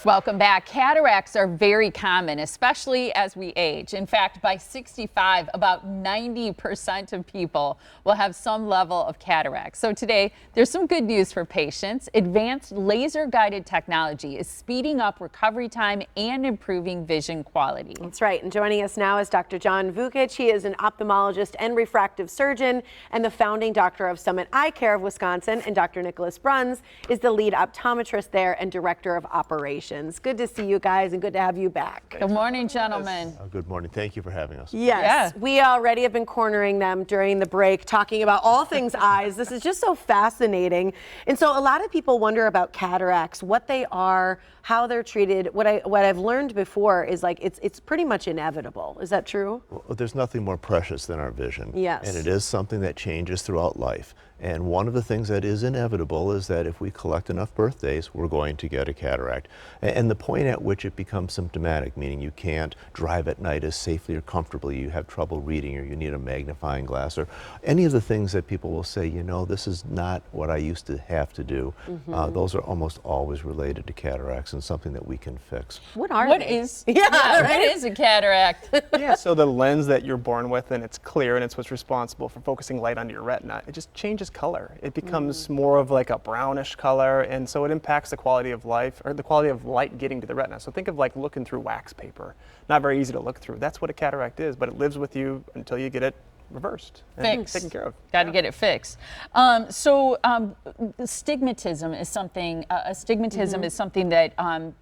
Welcome back. Cataracts are very common, especially as we age. In fact, by 65, about 90% of people will have some level of cataract. So today, there's some good news for patients. Advanced laser-guided technology is speeding up recovery time and improving vision quality. That's right. And joining us now is Dr. John Vukich. He is an ophthalmologist and refractive surgeon and the founding doctor of Summit Eye Care of Wisconsin. And Dr. Nicholas Bruns is the lead optometrist there and director of operations. Good to see you guys and good to have you back. Good morning, gentlemen. Good morning. Thank you for having us. Yes, we already have been cornering them during the break, talking about all things eyes. This is just so fascinating. And so a lot of people wonder about cataracts, what they are, how they're treated. What I've learned before is like it's pretty much inevitable. Is that true? Well, there's nothing more precious than our vision. Yes. And it is something that changes throughout life. And one of the things that is inevitable is that if we collect enough birthdays, we're going to get a cataract. And the point at which it becomes symptomatic, meaning you can't drive at night as safely or comfortably, you have trouble reading, or you need a magnifying glass, or any of the things that people will say, you know, this is not what I used to have to do. Those are almost always related to cataracts and something that we can fix. What are What they? is a cataract? Yeah, so the lens that you're born with, and it's clear, and it's what's responsible for focusing light onto your retina. It just changes color. It becomes more of like a brownish color, and so it impacts the quality of life, or the quality of light getting to the retina. So think of like looking through wax paper. Not very easy to look through. That's what a cataract is, but it lives with you until you get it reversed and taken care of. Got to get it fixed. Stigmatism is something. Astigmatism is something that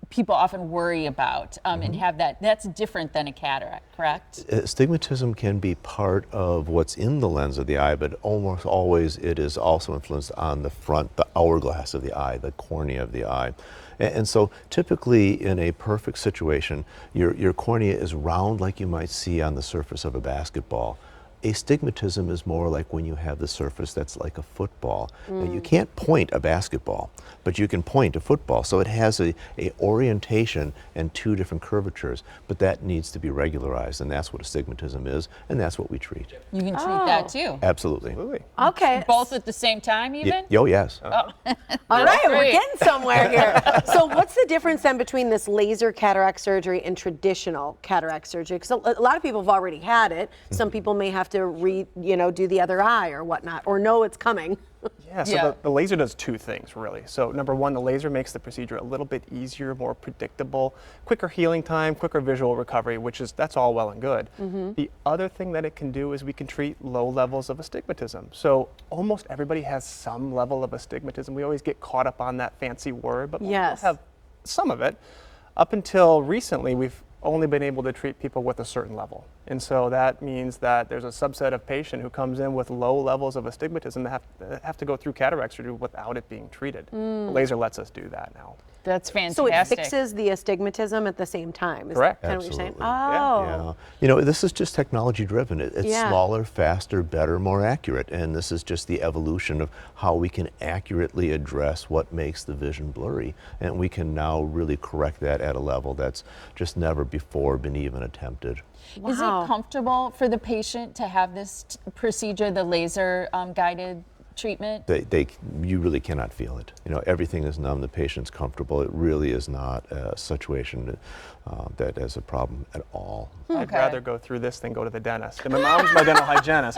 people often worry about and have that. That's different than a cataract, correct? Astigmatism can be part of what's in the lens of the eye, but almost always it is also influenced on the front, the hourglass of the eye, the cornea of the eye. And so typically in a perfect situation, your cornea is round like you might see on the surface of a basketball. Astigmatism is more like when you have the surface that's like a football. Now, you can't point a basketball, but you can point a football. So it has a orientation and two different curvatures, but that needs to be regularized, and that's what astigmatism is, and that's what we treat. You can treat that too. Absolutely. Okay. Both at the same time, even? Oh, yes. All right, we're getting somewhere here. So what's the difference then between this laser cataract surgery and traditional cataract surgery? Because a lot of people have already had it. Some people may have to do the other eye or whatnot, or know it's coming. Yeah, so the laser does two things, really. So number one, the laser makes the procedure a little bit easier, more predictable, quicker healing time, quicker visual recovery, that's all well and good. The other thing that it can do is we can treat low levels of astigmatism. So almost everybody has some level of astigmatism. We always get caught up on that fancy word, but most people have some of it. Up until recently, we've only been able to treat people with a certain level. And so that means that there's a subset of patient who comes in with low levels of astigmatism that have to go through cataract surgery without it being treated. The laser lets us do that now. That's fantastic. So it fixes the astigmatism at the same time. Is Correct. that kind of what you're saying? Absolutely. Oh. Yeah. You know, this is just technology driven. It's smaller, faster, better, more accurate. And this is just the evolution of how we can accurately address what makes the vision blurry. And we can now really correct that at a level that's just never before been even attempted. Wow. Is it comfortable for the patient to have this procedure, the laser guided treatment? You really cannot feel it. You know, everything is numb, the patient's comfortable. It really is not a situation that is a problem at all. I'd rather go through this than go to the dentist. And my mom's my dental hygienist.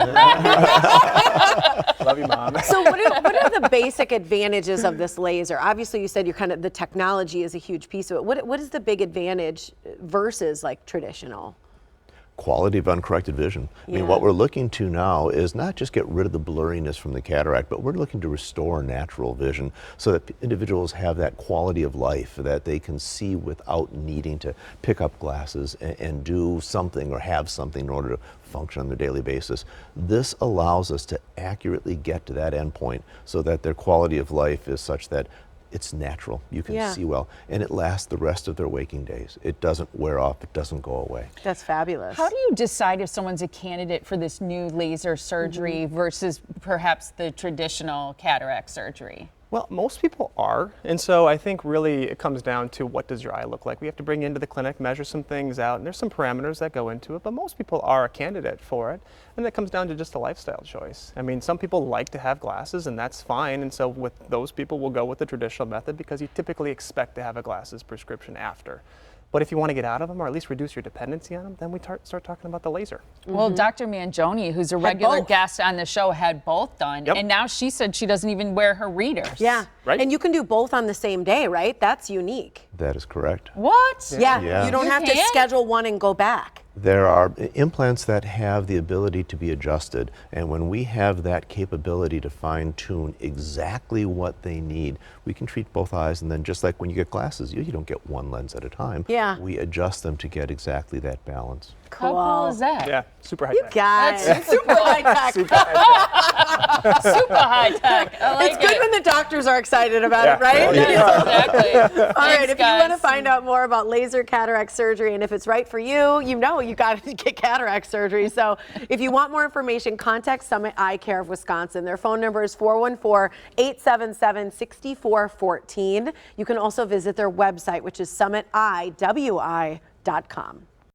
Love you, Mom. So what are the basic advantages of this laser? Obviously, you said the technology is a huge piece of it. What is the big advantage versus like traditional? Quality of uncorrected vision. I mean, what we're looking to now is not just get rid of the blurriness from the cataract, but we're looking to restore natural vision so that individuals have that quality of life, that they can see without needing to pick up glasses and do something or have something in order to function on their daily basis. This allows us to accurately get to that endpoint so that their quality of life is such that it's natural, you can see well, and it lasts the rest of their waking days. It doesn't wear off, it doesn't go away. That's fabulous. How do you decide if someone's a candidate for this new laser surgery versus perhaps the traditional cataract surgery? Well, most people are, and so I think really it comes down to what does your eye look like. We have to bring you into the clinic, measure some things out, and there's some parameters that go into it, but most people are a candidate for it, and that comes down to just a lifestyle choice. I mean, some people like to have glasses, and that's fine, and so with those people, we'll go with the traditional method because you typically expect to have a glasses prescription after. But if you want to get out of them or at least reduce your dependency on them, then we start talking about the laser. Well, Dr. Mangione, who's a regular both. guest on the show, had both done. Yep. And now she said she doesn't even wear her readers. Yeah. Right. And you can do both on the same day, right? That's unique. That is correct. What? Yeah. You don't You have to can? schedule one and go back. There are implants that have the ability to be adjusted, and when we have that capability to fine-tune exactly what they need, we can treat both eyes, and then just like when you get glasses, you don't get one lens at a time. Yeah. We adjust them to get exactly that balance. How cool is that? Yeah, super high You tech. guys, That's super high tech. Super high tech. Super high tech. I like It's good it. when the doctors are excited about Yeah. it, right? Oh, Yes, exactly. All right, if you want to guys. find out more about laser cataract surgery and if it's right for you, you know you got to get cataract surgery. So if you want more information, contact Summit Eye Care of Wisconsin. Their phone number is 414-877-6414. You can also visit their website, which is summitiwi.com.